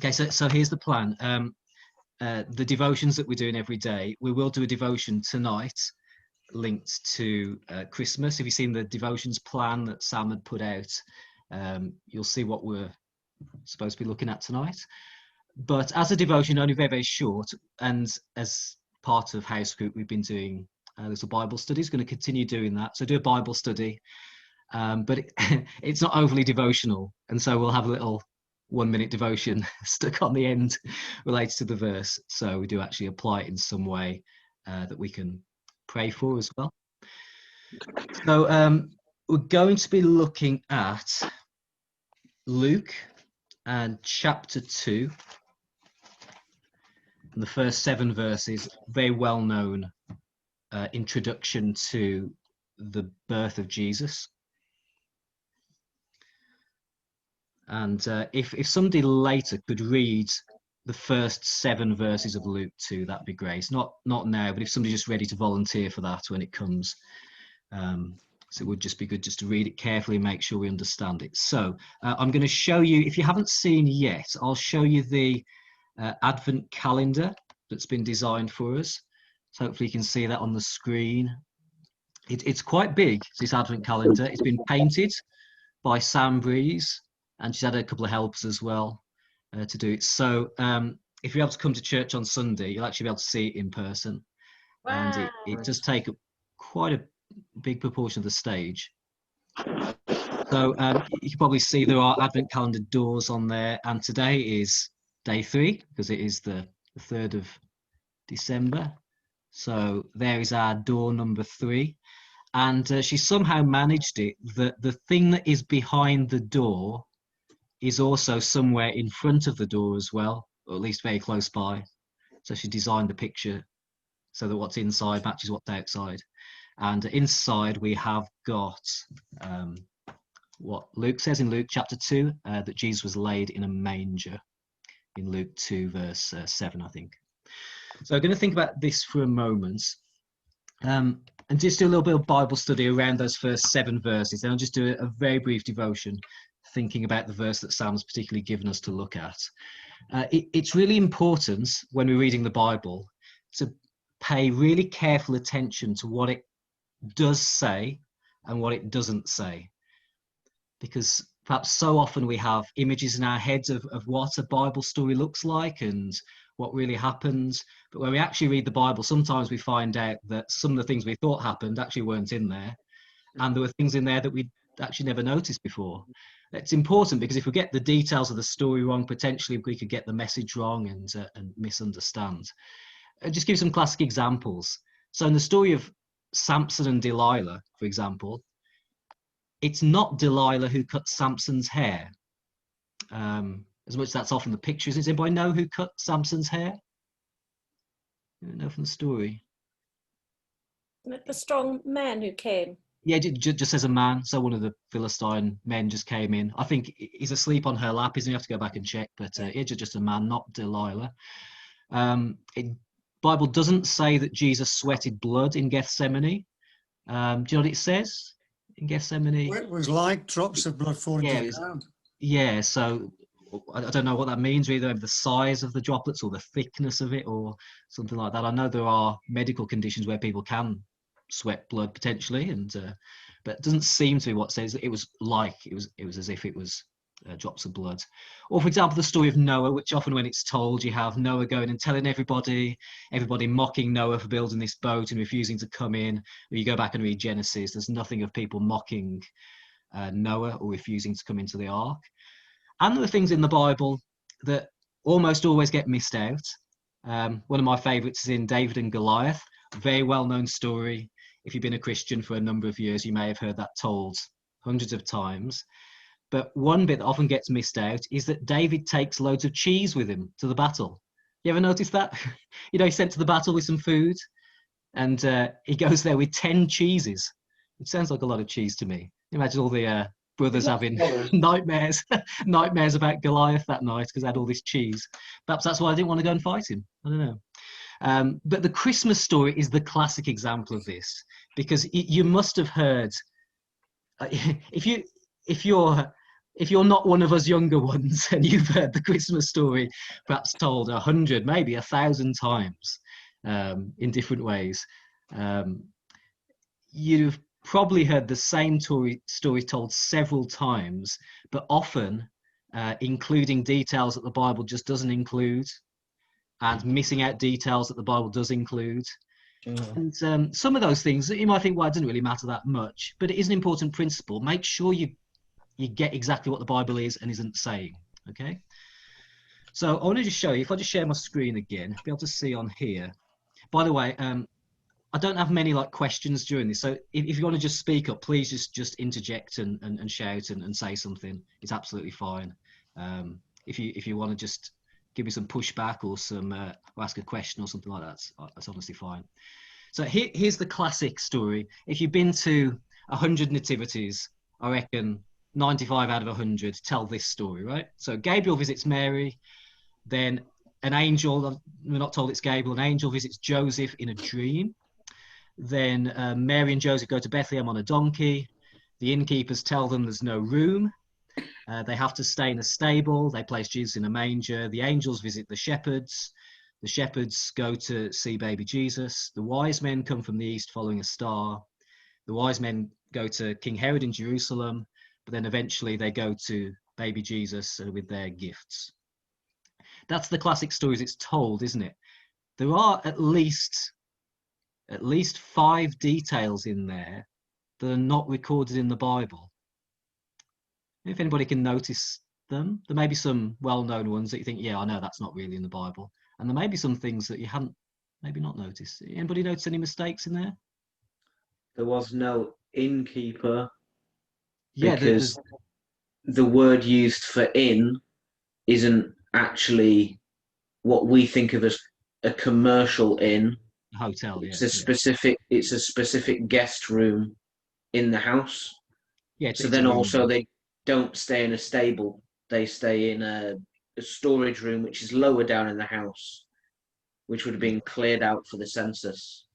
Okay, so here's the plan. The devotions that we're doing every day, we will do a devotion tonight linked to Christmas. If you've seen the devotions plan that Sam had put out, you'll see what we're supposed to be looking at tonight. But as a devotion, only very, very short, and as part of House Group, we've been doing little Bible studies, going to continue doing that. So do a Bible study, but it's not overly devotional. And so we'll have a little 1-minute devotion stuck on the end related to the verse. So we do actually apply it in some way that we can pray for as well. So we're going to be looking at Luke and chapter 2. And the first 7 verses, very well known introduction to the birth of Jesus. And if somebody later could read the first 7 verses of Luke 2, that'd be great. Not now, but if somebody's just ready to volunteer for that when it comes. So it would just be good just to read it carefully and make sure we understand it. So I'm going to show you, if you haven't seen yet, I'll show you the Advent calendar that's been designed for us. So hopefully you can see that on the screen. It's quite big, this Advent calendar. It's been painted by Sam Breeze, and she's had a couple of helpers as well to do it. So if you're able to come to church on Sunday, you'll actually be able to see it in person. Wow. And it does take up quite a big proportion of the stage. So you can probably see there are Advent calendar doors on there, and today is day 3 because it is the 3rd of December. So there is our door number 3, and she somehow managed it that the thing that is behind the door is also somewhere in front of the door as well, or at least very close by. So she designed the picture so that what's inside matches what's outside. And inside we have got what Luke says in Luke chapter 2, that Jesus was laid in a manger, in Luke 2 verse 7, I think. So I'm going to think about this for a moment, and just do a little bit of Bible study around those first 7 verses. Then I'll just do a very brief devotion, thinking about the verse that Sam's particularly given us to look at. It's really important when we're reading the Bible to pay really careful attention to what it does say and what it doesn't say, because perhaps so often we have images in our heads of what a Bible story looks like and what really happens, but when we actually read the Bible, sometimes we find out that some of the things we thought happened actually weren't in there, and there were things in there that we actually never noticed before. It's important because if we get the details of the story wrong, potentially we could get the message wrong and misunderstand. I'll just give some classic examples. So in the story of Samson and Delilah, for example, it's not Delilah who cut Samson's hair. As much as that's often the picture. Does anybody know who cut Samson's hair? You don't know from the story. The strong man who came. Yeah, just as a man. So one of the Philistine men just came in. I think he's asleep on her lap. You have to go back and check. But it's just a man, not Delilah. Bible doesn't say that Jesus sweated blood in Gethsemane. Do you know what it says in Gethsemane? It was like drops of blood falling to the ground. Yeah, so I don't know what that means, either the size of the droplets or the thickness of it or something like that. I know there are medical conditions where people can sweat blood potentially, but it doesn't seem to be what it says. It was as if it was drops of blood. Or for example, the story of Noah, which often when it's told, you have Noah going and telling everybody mocking Noah for building this boat and refusing to come in. When you go back and read Genesis, there's nothing of people mocking Noah or refusing to come into the ark. And there are things in the Bible that almost always get missed out. One of my favorites is in David and Goliath, a very well-known story. If you've been a Christian for a number of years, you may have heard that told hundreds of times. But one bit that often gets missed out is that David takes loads of cheese with him to the battle. You ever notice that? He's sent to the battle with some food, and he goes there with 10 cheeses. It sounds like a lot of cheese to me. Imagine all the brothers having nightmares about Goliath that night because they had all this cheese. Perhaps that's why I didn't want to go and fight him. I don't know. But the Christmas story is the classic example of this, because you must have heard, if you're if you're not one of us younger ones and you've heard the Christmas story perhaps told 100, maybe 1,000 times in different ways, you've probably heard the same story told several times, but often including details that the Bible just doesn't include, and missing out details that the Bible does include. And some of those things you might think, well, it doesn't really matter that much, but it is an important principle. Make sure you get exactly what the Bible is and isn't saying. Okay. So I want to just show you, if I just share my screen again, be able to see on here. By the way, I don't have many questions during this, so if you want to just speak up, please just interject and shout and say something. It's absolutely fine. If you want to just give me some pushback or or ask a question or something like that, that's honestly fine. So here's the classic story. If you've been to 100 nativities, I reckon 95 out of 100 tell this story, right? So Gabriel visits Mary, then an angel, we're not told it's Gabriel, an angel visits Joseph in a dream. Then Mary and Joseph go to Bethlehem on a donkey. The innkeepers tell them there's no room. They have to stay in a stable. They place Jesus in a manger. The angels visit the shepherds. The shepherds go to see baby Jesus. The wise men come from the east following a star. The wise men go to King Herod in Jerusalem, but then eventually they go to baby Jesus with their gifts. That's the classic stories it's told, isn't it? There are at least 5 details in there that are not recorded in the Bible. If anybody can notice them, there may be some well-known ones that you think, yeah, I know that's not really in the Bible. And there may be some things that you haven't maybe not noticed. Anybody notice any mistakes in there? There was no innkeeper. Yeah, because the word used for inn isn't actually what we think of as a commercial inn. Hotel. It's a specific guest room in the house. Yeah. So then also they don't stay in a stable. They stay in a storage room which is lower down in the house, which would have been cleared out for the census.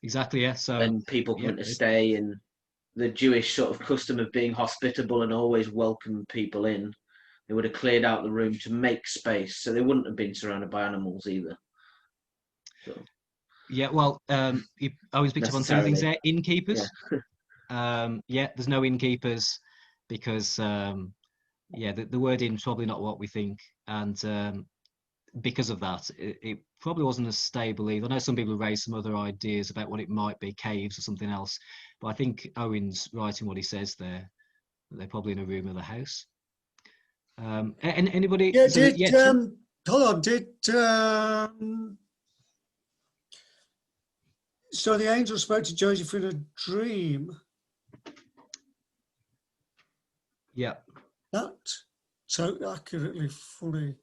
Exactly. Yeah. So and people come to stay, and the Jewish sort of custom of being hospitable and always welcome people in, they would have cleared out the room to make space, so they wouldn't have been surrounded by animals either. So, yeah, well, I was picked up on 2 things there. Innkeepers. Yeah. There's no innkeepers because, the word inn is probably not what we think. And because of that, it probably wasn't as stable either. I know some people raised some other ideas about what it might be, caves or something else. But I think Owen's right in what he says there. They're probably in a room of the house. And anybody? Yeah, hold on. So the angel spoke to Joseph in a dream. Yeah. That so accurately, fully.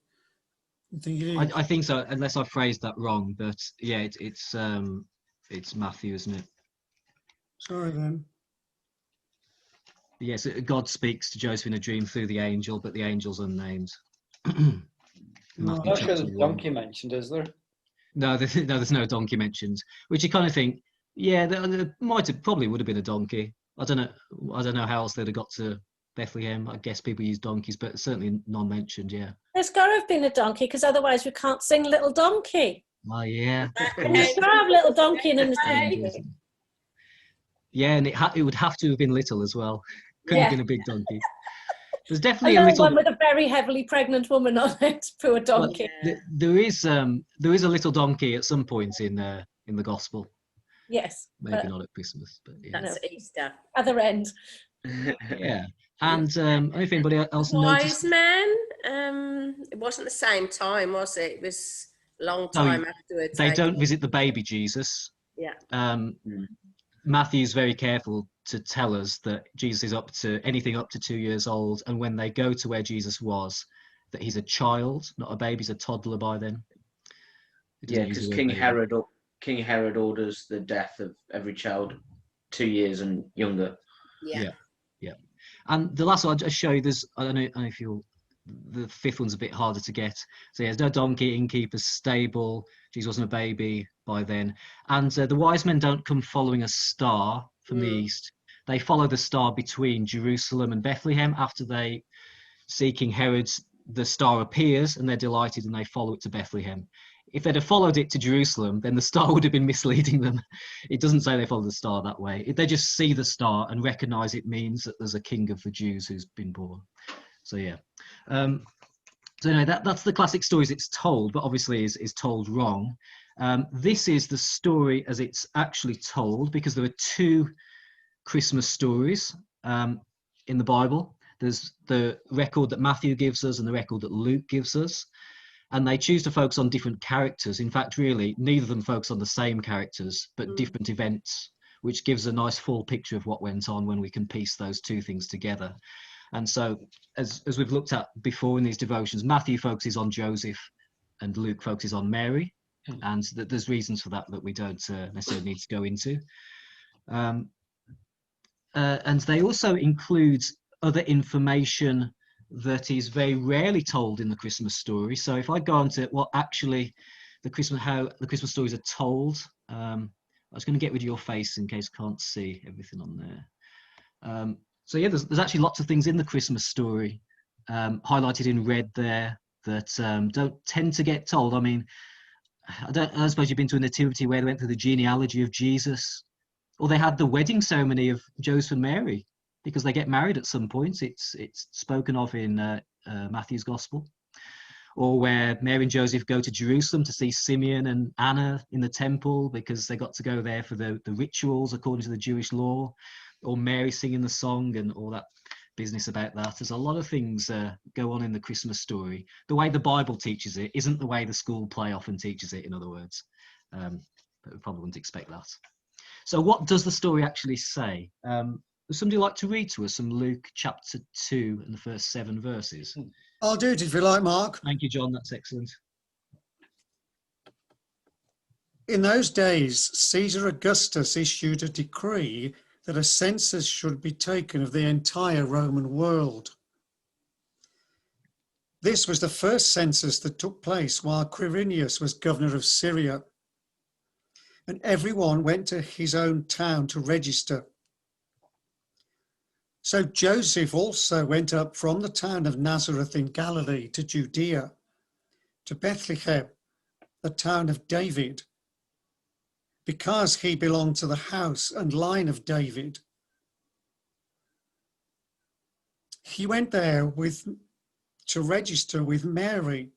I think so, unless I phrased that wrong. But yeah, it's Matthew, isn't it? Sorry then. Yes, God speaks to Joseph in a dream through the angel, but the angel's unnamed. Not sure there's a donkey mentioned, is there? No, there's no donkey mentioned. Which you kind of think, yeah, there probably would have been a donkey. I don't know how else they'd have got to Bethlehem. I guess people use donkeys, but certainly none mentioned. Yeah. There's got to have been a donkey, because otherwise we can't sing Little Donkey. Oh yeah. Can you have Little Donkey in the nativity? Yeah, and it would have to have been little as well. Couldn't have been a big donkey. There's definitely a little one with a very heavily pregnant woman on it. Poor donkey. Well, there is a little donkey at some point in the gospel. Yes. Maybe not at Christmas, but yeah. That's Easter. Other end. Yeah. And if anybody else noticed, Wise men. It wasn't the same time, was it? It was a long time afterwards. They don't visit the baby Jesus. Yeah. Matthew's very careful to tell us that Jesus is anything up to 2 years old, and when they go to where Jesus was, that he's a child, not a baby. He's a toddler by then. Yeah, because King Herod orders the death of every child 2 years and younger. Yeah. And the last one I'll just show you, I don't know if the 5th one's a bit harder to get. So there's no donkey, innkeeper's stable. Jesus wasn't a baby by then. And the wise men don't come following a star from the east. they follow the star between Jerusalem and Bethlehem. After they see King Herod, the star appears and they're delighted and they follow it to Bethlehem. If they'd have followed it to Jerusalem, then the star would have been misleading them. It doesn't say they follow the star that way. If they just see the star and recognize it means that there's a king of the Jews who's been born. So yeah. So anyway, that's the classic story as it's told, but obviously is told wrong. This is the story as it's actually told, because there are two Christmas stories in the Bible. There's the record that Matthew gives us and the record that Luke gives us. And they choose to focus on different characters. In fact, really, neither of them focus on the same characters, but different events, which gives a nice full picture of what went on when we can piece those two things together. And so, as we've looked at before in these devotions, Matthew focuses on Joseph and Luke focuses on Mary. And there's reasons for that we don't necessarily need to go into. And they also include other information that is very rarely told in the Christmas story. So if I go on to what actually how the Christmas stories are told, I was going to get rid of your face in case I can't see everything on there. So yeah, there's actually lots of things in the Christmas story highlighted in red there that don't tend to get told. I mean, I suppose you've been to a nativity where they went through the genealogy of Jesus, or they had the wedding ceremony of Joseph and Mary, because they get married at some point. It's spoken of in Matthew's Gospel. Or where Mary and Joseph go to Jerusalem to see Simeon and Anna in the temple because they got to go there for the rituals according to the Jewish law. Or Mary singing the song and all that business about that. There's a lot of things go on in the Christmas story. The way the Bible teaches it isn't the way the school play often teaches it, in other words. But we probably wouldn't expect that. So what does the story actually say? Would somebody like to read to us from Luke chapter 2 and the first 7 verses? I'll do it if you like, Mark. Thank you, John. That's excellent. In those days, Caesar Augustus issued a decree that a census should be taken of the entire Roman world. This was the first census that took place while Quirinius was governor of Syria. And everyone went to his own town to register. So Joseph also went up from the town of Nazareth in Galilee to Judea, to Bethlehem, the town of David, because he belonged to the house and line of David. He went there to register with Mary,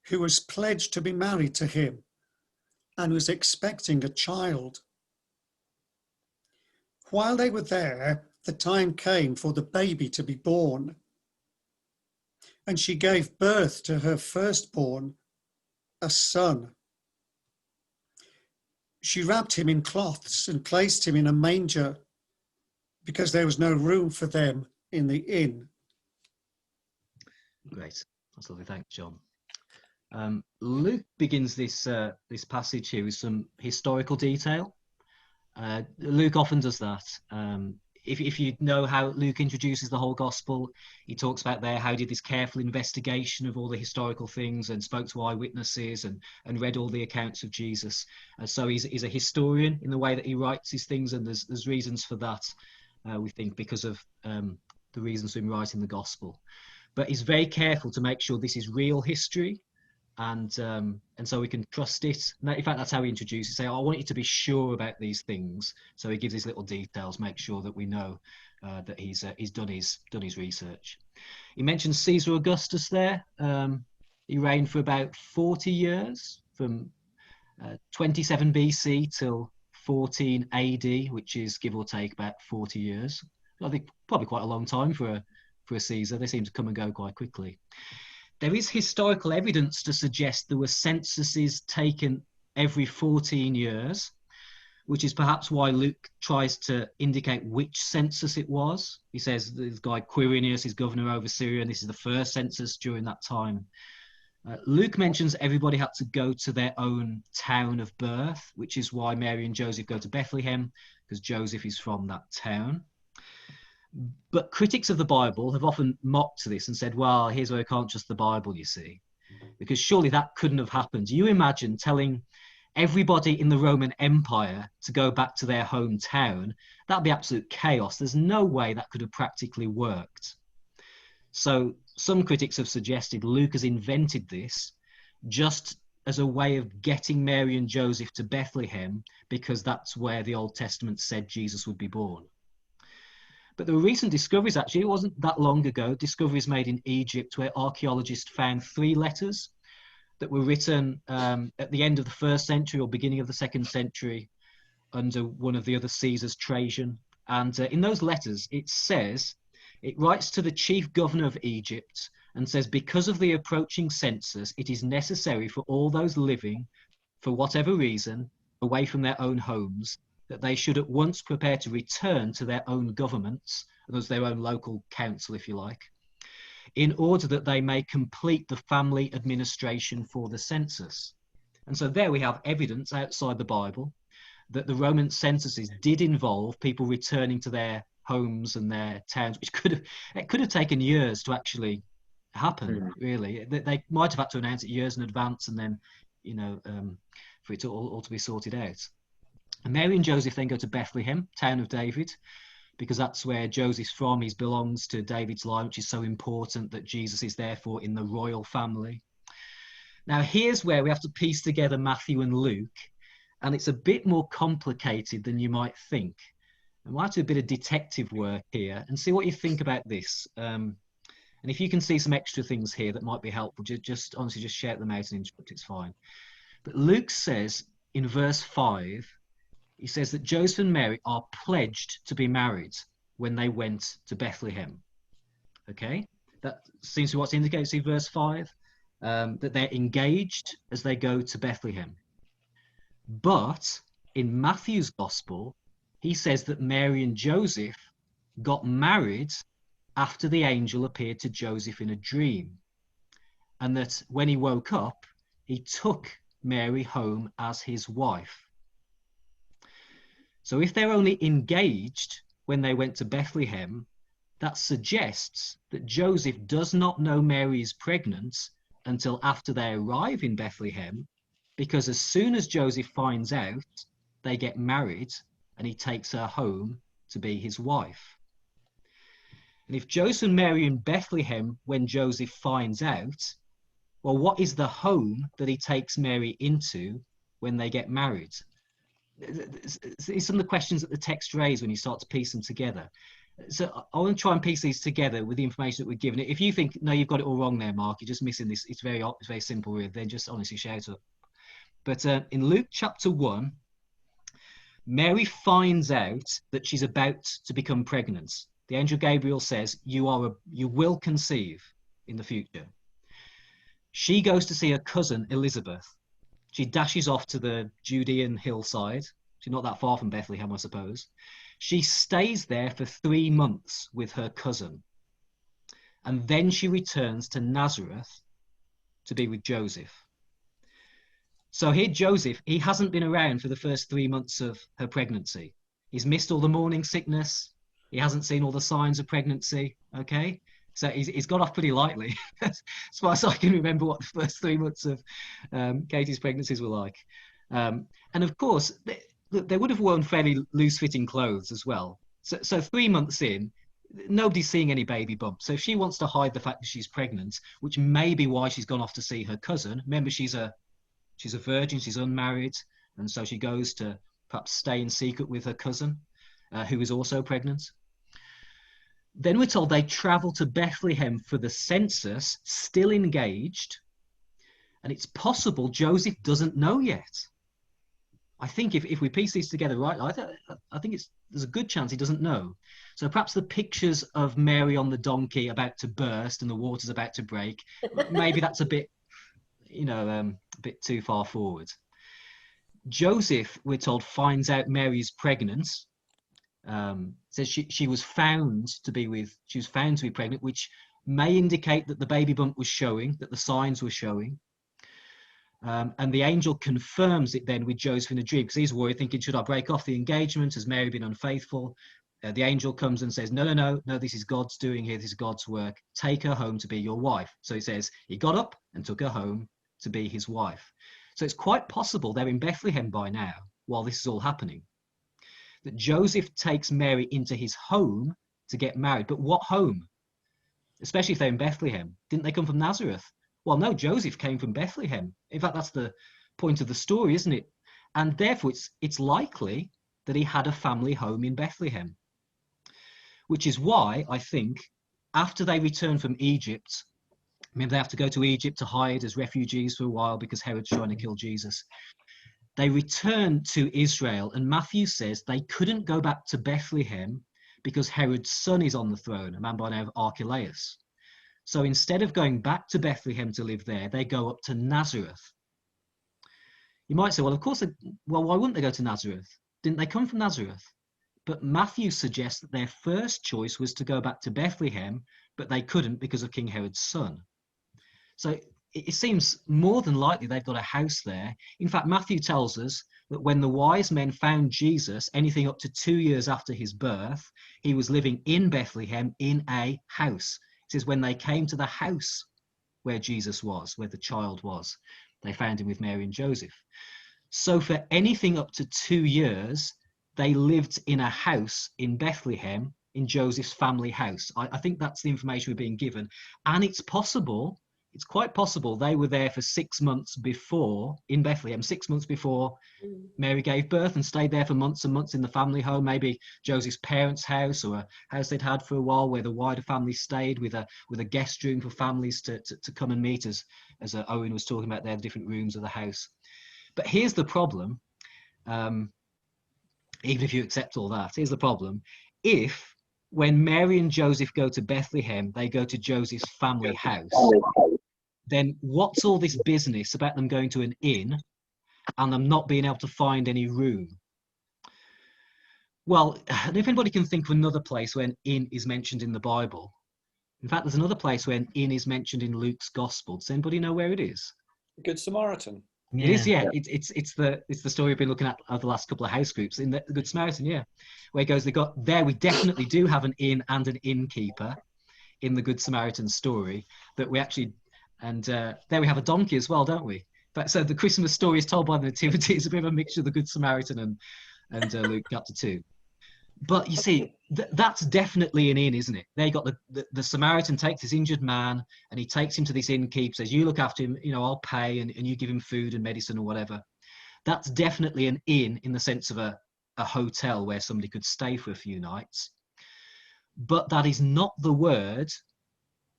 who was pledged to be married to him and was expecting a child. While they were there, the time came for the baby to be born, and she gave birth to her firstborn, a son. She wrapped him in cloths and placed him in a manger because there was no room for them in the inn. Great. That's lovely. Thanks, John. Luke begins this passage here with some historical detail. Luke often does that. If you know how Luke introduces the whole gospel, he talks about there how he did this careful investigation of all the historical things and spoke to eyewitnesses and read all the accounts of Jesus. So he's a historian in the way that he writes his things, and there's reasons for that, we think, because of the reasons for him writing the gospel. But he's very careful to make sure this is real history, and so we can trust it. In fact, that's how he introduces it. Say, I want you to be sure about these things. So he gives these little details, make sure that we know that he's done his research. He mentions Caesar Augustus there. He reigned for about 40 years, from 27 BC till 14 AD, which is give or take about 40 years. I think probably quite a long time for a Caesar. They seem to come and go quite quickly. There is historical evidence to suggest there were censuses taken every 14 years, which is perhaps why Luke tries to indicate which census it was. He says this guy Quirinius is governor over Syria, and this is the first census during that time. Luke mentions everybody had to go to their own town of birth, which is why Mary and Joseph go to Bethlehem, because Joseph is from that town. But critics of the Bible have often mocked this and said, well, here's where we can't trust the Bible, you see, because surely that couldn't have happened. You imagine telling everybody in the Roman Empire to go back to their hometown, that'd be absolute chaos. There's no way that could have practically worked. So some critics have suggested Luke has invented this just as a way of getting Mary and Joseph to Bethlehem, because that's where the Old Testament said Jesus would be born. But there were recent discoveries, actually, it wasn't that long ago, discoveries made in Egypt where archaeologists found 3 letters that were written at the end of the 1st century or beginning of the 2nd century under one of the other Caesars, Trajan. And in those letters, it writes to the chief governor of Egypt and says, because of the approaching census, it is necessary for all those living, for whatever reason, away from their own homes, that they should at once prepare to return to their own governments, those their own local council, if you like, in order that they may complete the family administration for the census. And so there we have evidence outside the Bible that the Roman censuses did involve people returning to their homes and their towns, which could have taken years to actually happen. Really, they might have had to announce it years in advance, and then for it all to be sorted out. And Mary and Joseph then go to Bethlehem, town of David, because that's where Joseph's from. He belongs to David's line, which is so important that Jesus is therefore in the royal family. Now here's where we have to piece together Matthew and Luke, and it's a bit more complicated than you might think. I might do a bit of detective work here and see what you think about this. And if you can see some extra things here that might be helpful, just honestly just shout them out and interrupt, it's fine. But Luke says in verse 5, he says that Joseph and Mary are pledged to be married when they went to Bethlehem. Okay, that seems to be what's indicated. See verse 5, that they're engaged as they go to Bethlehem. But in Matthew's gospel, he says that Mary and Joseph got married after the angel appeared to Joseph in a dream, and that when he woke up, he took Mary home as his wife. So if they're only engaged when they went to Bethlehem, that suggests that Joseph does not know Mary is pregnant until after they arrive in Bethlehem, because as soon as Joseph finds out, they get married and he takes her home to be his wife. And if Joseph and Mary in Bethlehem when Joseph finds out, well, what is the home that he takes Mary into when they get married? It's some of the questions that the text raises when you start to piece them together. So I want to try and piece these together with the information that we're given. If you think, no, you've got it all wrong there, Mark, you're just missing this, it's very simple, really, then just honestly shout up. But in Luke chapter 1, Mary finds out that she's about to become pregnant. The angel Gabriel says, you will conceive in the future. She goes to see her cousin Elizabeth. She dashes off to the Judean hillside. She's not that far from Bethlehem, I suppose. She stays there for 3 months with her cousin. And then she returns to Nazareth to be with Joseph. So here Joseph, he hasn't been around for the first 3 months of her pregnancy. He's missed all the morning sickness. He hasn't seen all the signs of pregnancy, okay? So he's got off pretty lightly, as far as I can remember what the first 3 months of Katie's pregnancies were like. And of course, they would have worn fairly loose-fitting clothes as well. So 3 months in, nobody's seeing any baby bumps. So if she wants to hide the fact that she's pregnant, which may be why she's gone off to see her cousin, remember she's a virgin, she's unmarried, and so she goes to perhaps stay in secret with her cousin, who is also pregnant. Then we're told they travel to Bethlehem for the census, still engaged, and it's possible Joseph doesn't know yet. I think if we piece these together right, I think there's a good chance he doesn't know. So perhaps the pictures of Mary on the donkey about to burst and the water's about to break, maybe that's a bit, a bit too far forward. Joseph, we're told, finds out Mary's pregnant. Says she was found to be pregnant, which may indicate that the baby bump was showing, that the signs were showing. And the angel confirms it then with Joseph in a dream, because he's worried, thinking, should I break off the engagement? Has Mary been unfaithful? The angel comes and says, no, this is God's doing here. This is God's work. Take her home to be your wife. So he says he got up and took her home to be his wife. So it's quite possible they're in Bethlehem by now while this is all happening. That Joseph takes Mary into his home to get married. But what home? Especially if they're in Bethlehem. Didn't they come from Nazareth? Well, no, Joseph came from Bethlehem. In fact, that's the point of the story, isn't it? And therefore, it's likely that he had a family home in Bethlehem. Which is why, I think, after they return from Egypt, maybe they have to go to Egypt to hide as refugees for a while because Herod's trying to kill Jesus. They return to Israel, and Matthew says they couldn't go back to Bethlehem because Herod's son is on the throne, a man by the name of Archelaus. So instead of going back to Bethlehem to live there, they go up to Nazareth. You might say, well, of course, well, why wouldn't they go to Nazareth? Didn't they come from Nazareth? But Matthew suggests that their first choice was to go back to Bethlehem, but they couldn't because of King Herod's son. So it seems more than likely they've got a house there. In fact, Matthew tells us that when the wise men found Jesus, anything up to 2 years after his birth, he was living in Bethlehem in a house. It says when they came to the house where Jesus was, where the child was, they found him with Mary and Joseph. So for anything up to 2 years, they lived in a house in Bethlehem, in Joseph's family house. I think that's the information we're being given. And it's possible, it's quite possible they were there for 6 months before, in Bethlehem, 6 months before Mary gave birth, and stayed there for months and months in the family home, maybe Joseph's parents' house or a house they'd had for a while where the wider family stayed, with a guest room for families to come and meet, as Owen was talking about there, the different rooms of the house. But here's the problem, even if you accept all that, here's the problem. If when Mary and Joseph go to Bethlehem, they go to Joseph's family house, then what's all this business about them going to an inn and them not being able to find any room? Well, if anybody can think of another place where an inn is mentioned in the Bible. In fact, there's another place where an inn is mentioned in Luke's Gospel. Does anybody know where it is? Good Samaritan. Yeah. It is, yeah. It's the story we've been looking at over the last couple of house groups in the Good Samaritan, yeah. Where it goes, we definitely do have an inn and an innkeeper in the Good Samaritan story that we actually, and there we have a donkey as well, don't we? But so the Christmas story is told by the Nativity. It's a bit of a mixture of the Good Samaritan and Luke chapter 2. But you see, that's definitely an inn, isn't it? They got the Samaritan takes this injured man and he takes him to this innkeeper, says, you look after him, I'll pay, and you give him food and medicine or whatever. That's definitely an inn in the sense of a hotel where somebody could stay for a few nights. But that is not the word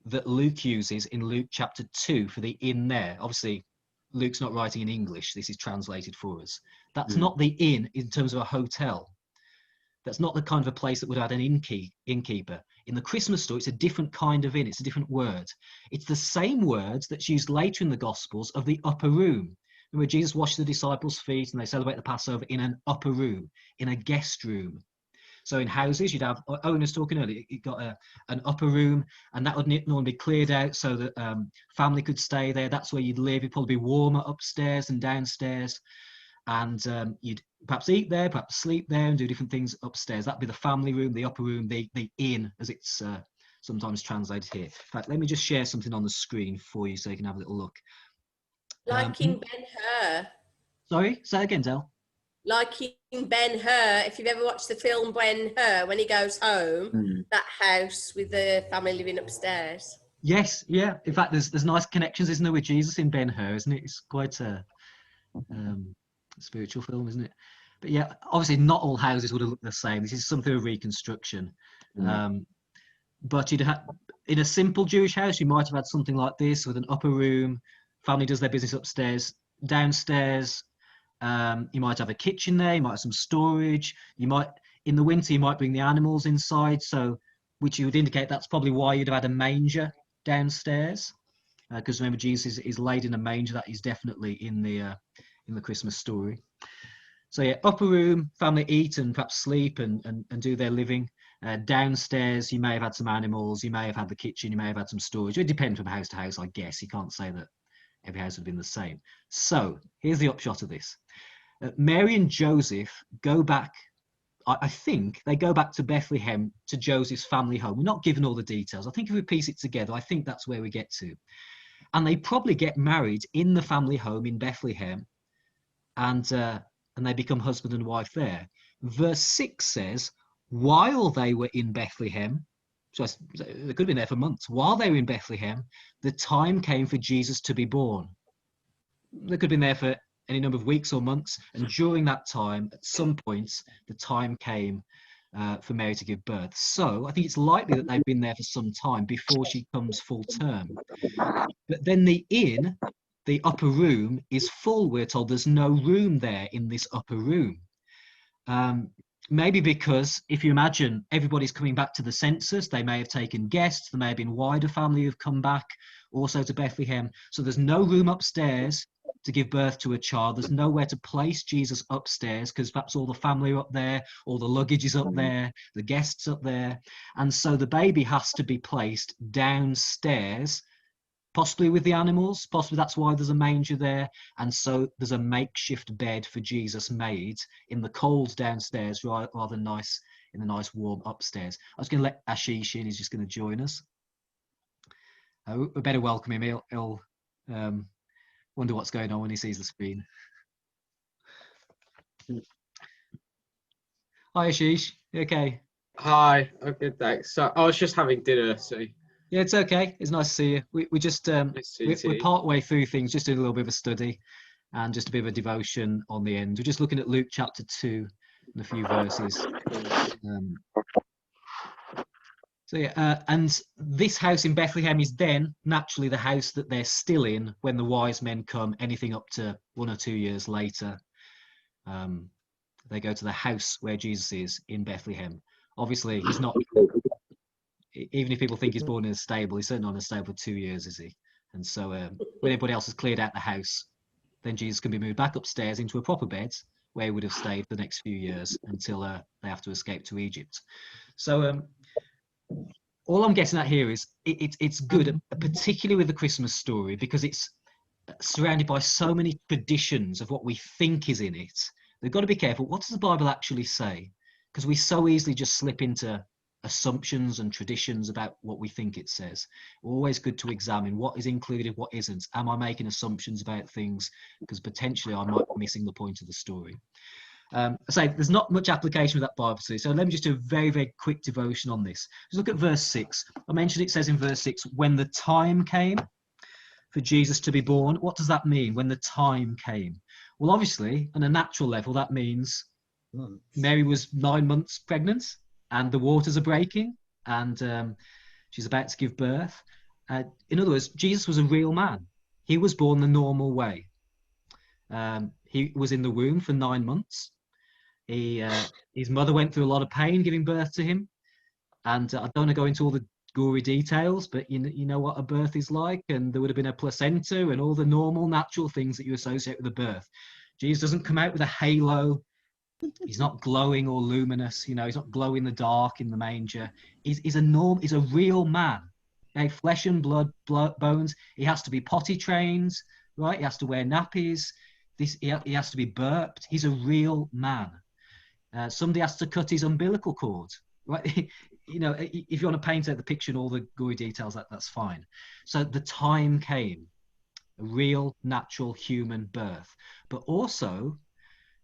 that Luke uses in Luke chapter 2 for the inn there. Obviously, Luke's not writing in English. This is translated for us. That's not the inn in terms of a hotel. That's not the kind of a place that would have an innkeeper. In the Christmas story, it's a different kind of inn. It's a different word. It's the same words that's used later in the Gospels of the upper room. Remember, Jesus washed the disciples' feet and they celebrate the Passover in an upper room, in a guest room. So in houses, you'd have, Owen was talking earlier, you've got an upper room, and that would normally be cleared out so that family could stay there. That's where you'd live. It'd probably be warmer upstairs and downstairs. And you'd perhaps eat there, perhaps sleep there and do different things upstairs. That'd be the family room, the upper room, the inn, as it's sometimes translated here. In fact, let me just share something on the screen for you so you can have a little look. Like in Ben-Hur. Sorry, say that again, Del. Like in Ben-Hur, if you've ever watched the film Ben-Hur, when he goes home, that house with the family living upstairs. Yes, yeah. In fact, there's nice connections, isn't there, with Jesus in Ben-Hur, isn't it? It's quite a spiritual film, isn't it? But yeah, obviously not all houses would have looked the same. This is something of reconstruction. But you'd have, in a simple Jewish house, you might have had something like this with an upper room. Family does their business upstairs. Downstairs, you might have a kitchen there. You might have some storage. You might, in the winter, you might bring the animals inside. So, which you would indicate that's probably why you'd have had a manger downstairs, because remember Jesus is laid in a manger. That is definitely in the Christmas story. So yeah, upper room, family eat and perhaps sleep and do their living. Downstairs, you may have had some animals. You may have had the kitchen. You may have had some storage. It depends from house to house, I guess. You can't say that every house would have been the same. So here's the upshot of this. Mary and Joseph go back, I think they go back to Bethlehem, to Joseph's family home. We're not given all the details. I think if we piece it together, I think that's where we get to. And they probably get married in the family home in Bethlehem and they become husband and wife there. Verse 6 says, while they were in Bethlehem, so they could have been there for months, while they were in Bethlehem, the time came for Jesus to be born. They could have been there for any number of weeks or months, and during that time, at some points, the time came for Mary to give birth. So I think it's likely that they've been there for some time before she comes full term. But then the inn, the upper room, is full, we're told. There's no room there in this upper room. Maybe because if you imagine everybody's coming back to the census, they may have taken guests, there may have been wider family who've come back also to Bethlehem. So there's no room upstairs to give birth to a child. There's nowhere to place Jesus upstairs because perhaps all the family are up there, all the luggage is up there, the guests up there. And so the baby has to be placed downstairs, possibly with the animals, possibly that's why there's a manger there. And so there's a makeshift bed for Jesus made in the cold downstairs rather nice in the nice warm upstairs. I was going to let Ashish in, he's just going to join us. We better welcome him. He'll wonder what's going on when he sees the screen. Hi Ashish, you okay? Hi, I'm good, thanks. So I was just having dinner, so yeah, it's okay. It's nice to see you. We just we're part way through things, just doing a little bit of a study and just a bit of a devotion on the end. We're just looking at Luke chapter 2 and a few verses. So yeah, and this house in Bethlehem is then naturally the house that they're still in when the wise men come, anything up to 1 or 2 years later. They go to the house where Jesus is in Bethlehem. Obviously, he's not, even if people think he's born in a stable, he's certainly not in a stable for 2 years, is he? And so when everybody else has cleared out the house, then Jesus can be moved back upstairs into a proper bed where he would have stayed for the next few years until they have to escape to Egypt. So all I'm getting at here is it's good, particularly with the Christmas story, because it's surrounded by so many traditions of what we think is in it. They've got to be careful. What does the Bible actually say? Because we so easily just slip into assumptions and traditions about what we think it says. Always good to examine what is included, what isn't. Am I making assumptions about things? Because potentially I might be missing the point of the story. I say there's not much application with that Bible study, so let me just do a very, very quick devotion on this. Just look at verse 6. I mentioned it says in verse 6, when the time came for Jesus to be born. What does that mean, when the time came? Well, obviously, on a natural level, that means Mary was 9 months pregnant and the waters are breaking and she's about to give birth. In other words, Jesus was a real man. He was born the normal way. He was in the womb for 9 months. His mother went through a lot of pain giving birth to him. And I don't want to go into all the gory details, but you know what a birth is like, and there would have been a placenta and all the normal natural things that you associate with a birth. Jesus doesn't come out with a halo. He's not glowing or luminous, he's not glow in the dark in the manger. He's a real man. Okay? Flesh and blood, bones. He has to be potty trained, right? He has to wear nappies. He has to be burped. He's a real man. Somebody has to cut his umbilical cord, right? If you want to paint out the picture and all the gory details, that's fine. So the time came, a real, natural human birth. But also,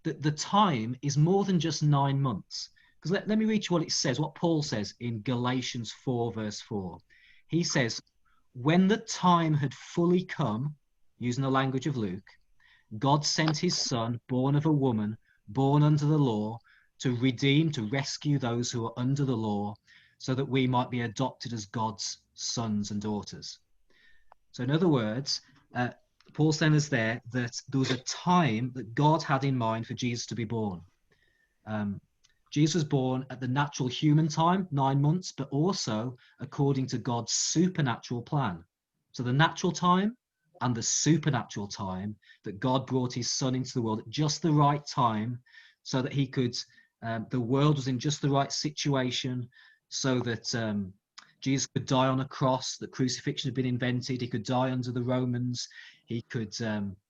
the time is more than just 9 months. Because let me read you what it says, what Paul says in Galatians 4, verse 4. He says, when the time had fully come, using the language of Luke, God sent his son, born of a woman, born under the law, to redeem, to rescue those who are under the law, so that we might be adopted as God's sons and daughters. So in other words, Paul's telling us there that there was a time that God had in mind for Jesus to be born. Jesus was born at the natural human time, 9 months, but also according to God's supernatural plan. So the natural time and the supernatural time that God brought his son into the world at just the right time, so that he could, the world was in just the right situation, so that Jesus could die on a cross, that crucifixion had been invented, he could die under the Romans, he could be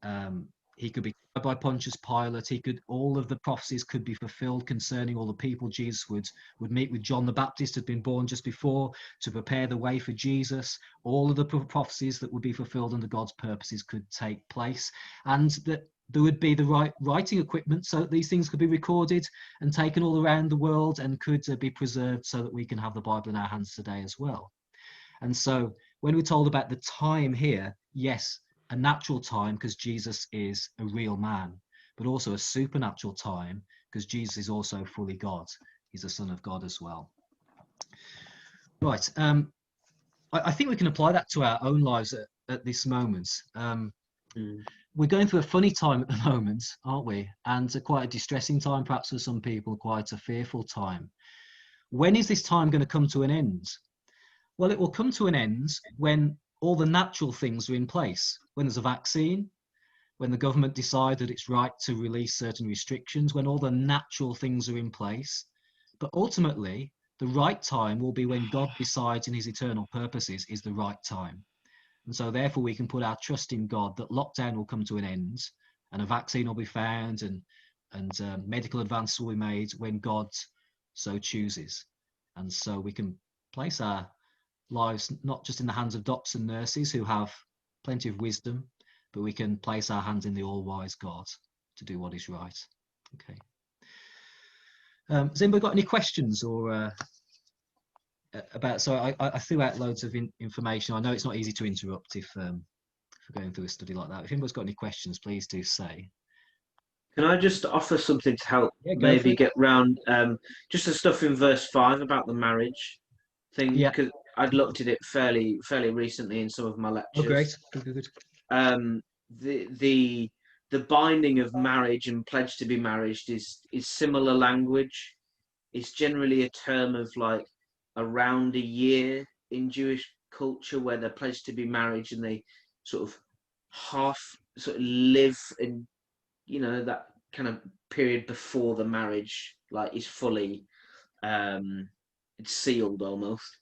tried by Pontius Pilate, all of the prophecies could be fulfilled concerning all the people Jesus would meet with. John the Baptist had been born just before to prepare the way for Jesus. All of the prophecies that would be fulfilled under God's purposes could take place, and that there would be the right writing equipment so that these things could be recorded and taken all around the world and could be preserved so that we can have the Bible in our hands today as well. And so when we're told about the time here, yes, a natural time because Jesus is a real man, but also a supernatural time because Jesus is also fully God. He's the Son of God as well. Right. I think we can apply that to our own lives at this moment. We're going through a funny time at the moment, aren't we? And quite a distressing time, perhaps for some people, quite a fearful time. When is this time going to come to an end? Well, it will come to an end when all the natural things are in place, when there's a vaccine, when the government decide that it's right to release certain restrictions, when all the natural things are in place. But ultimately, the right time will be when God decides in his eternal purposes is the right time. And so therefore we can put our trust in God that lockdown will come to an end and a vaccine will be found and medical advances will be made when God so chooses. And so we can place our lives not just in the hands of doctors and nurses who have plenty of wisdom, but we can place our hands in the all-wise God to do what is right. Okay. Has anybody got any questions or about? So I threw out loads of information. I know it's not easy to interrupt if we're going through a study like that. If anybody's got any questions, please do say. Can I just offer something to help maybe get round just the stuff in verse 5 about the marriage thing? Yeah. Because I'd looked at it fairly recently in some of my lectures. Oh, great. Good. The binding of marriage and pledge to be married is similar language. It's generally a term of like around a year in Jewish culture where they're pledged to be married and they sort of live in, you know, that kind of period before the marriage like is fully it's sealed almost.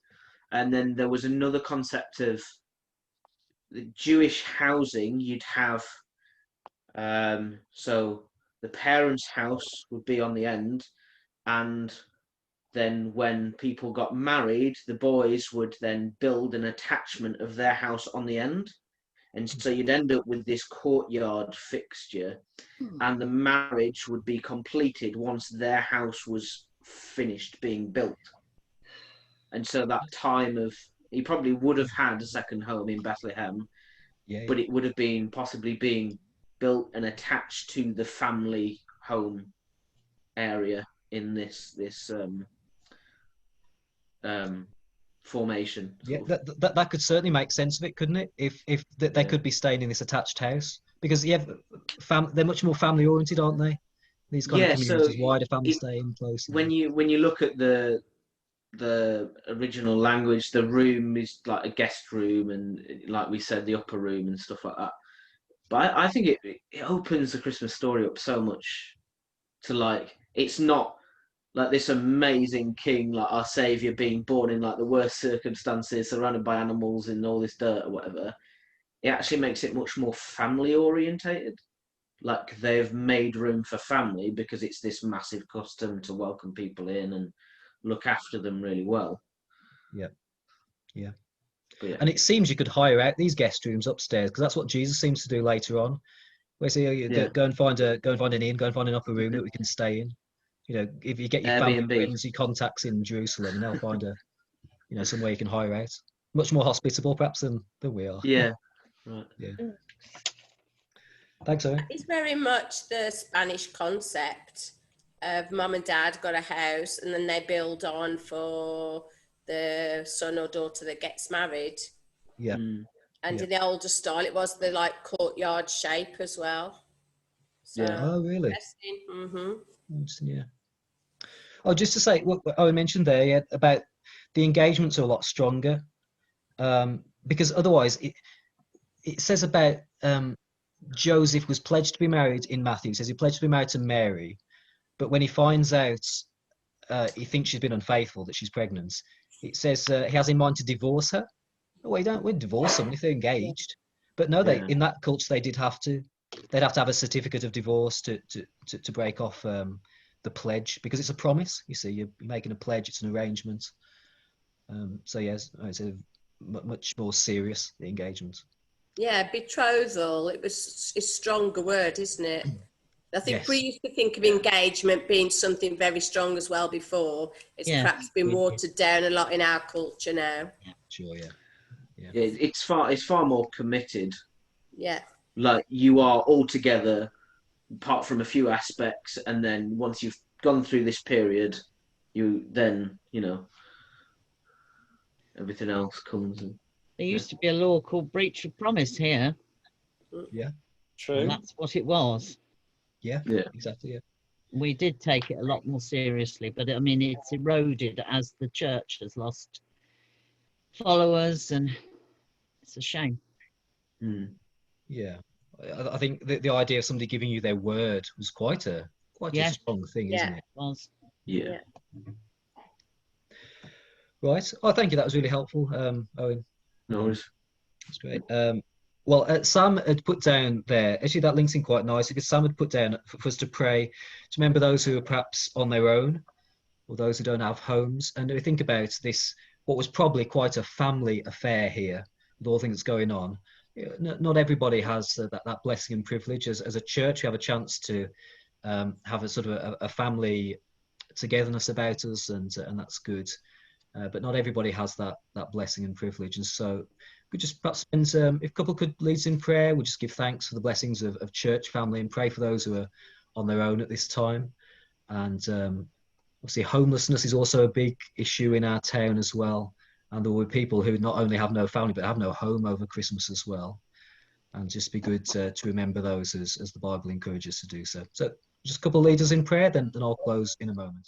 And then there was another concept of the Jewish housing. You'd have so the parents' house would be on the end, and then when people got married, the boys would then build an attachment of their house on the end. And so you'd end up with this courtyard fixture, and the marriage would be completed once their house was finished being built. And so that time of, he probably would have had a second home in Bethlehem, but it would have been possibly being built and attached to the family home area in this formation. Yeah, that could certainly make sense of it, couldn't it? If they could be staying in this attached house, because they're much more family oriented, aren't they? These kind of communities, wider family staying close. When you look at the original language, the room is like a guest room, and like we said, the upper room and stuff like that. But I think it opens the Christmas story up so much to, like, it's not like this amazing king, like our savior, being born in like the worst circumstances, surrounded by animals in all this dirt or whatever. It actually makes it much more family orientated. Like they've made room for family because it's this massive custom to welcome people in and look after them really well. Yeah. Yeah. And it seems you could hire out these guest rooms upstairs, because that's what Jesus seems to do later on. Where say, go and find an inn, go and find an upper room that we can stay in. You know, if you get your family friends, your contacts in Jerusalem, and they'll find somewhere you can hire out. Much more hospitable, perhaps, than we are. Yeah. Right. Yeah. Thanks, Owen. It's very much the Spanish concept of mum and dad got a house, and then they build on for the son or daughter that gets married. Yeah. And in the older style, it was the like courtyard shape as well. So, Oh, really? Mm-hmm. Yeah. Oh, just to say what Owen mentioned there about the engagements are a lot stronger, because otherwise it says about Joseph was pledged to be married in Matthew. It says he pledged to be married to Mary, but when he finds out he thinks she's been unfaithful, that she's pregnant, it says he has in mind to divorce her. Oh, we'd divorce someone if they're engaged. But no, in that culture they'd have to have a certificate of divorce to break off the pledge, because it's a promise. You see, you're making a pledge, it's an arrangement. So yes, it's a much more serious, the engagement. Yeah, betrothal. It's a stronger word, isn't it? I think Yes. we used to think of engagement being something very strong as well before. It's Yeah. perhaps been watered down a lot in our culture now. Sure, yeah. Yeah, it's far more committed. Yeah. Like you are all together, apart from a few aspects, and then once you've gone through this period, everything else comes. There used to be a law called breach of promise here. True. And that's what it was. Yeah, Yeah. exactly, yeah. We did take it a lot more seriously, but I mean, it's eroded as the church has lost followers, and it's a shame. Yeah. I think the idea of somebody giving you their word was quite a strong thing, Yeah. isn't it? It was. Yeah. Right. Oh, thank you. That was really helpful, Owen. No worries. That's great. Well, Sam had put down there, actually that links in quite nicely, because Sam had put down for us to pray to remember those who are perhaps on their own, or those who don't have homes. And we think about this, what was probably quite a family affair here, with all things going on. Not everybody has that blessing and privilege. As a church, we have a chance to have a sort of a family togetherness about us, and that's good. But not everybody has that blessing and privilege. And so we just perhaps spend, if a couple could lead us in prayer, we'll just give thanks for the blessings of church family and pray for those who are on their own at this time. And obviously homelessness is also a big issue in our town as well. And there will be people who not only have no family, but have no home over Christmas as well. And just be good to remember those as the Bible encourages to do so. So just a couple of leaders in prayer, then I'll close in a moment.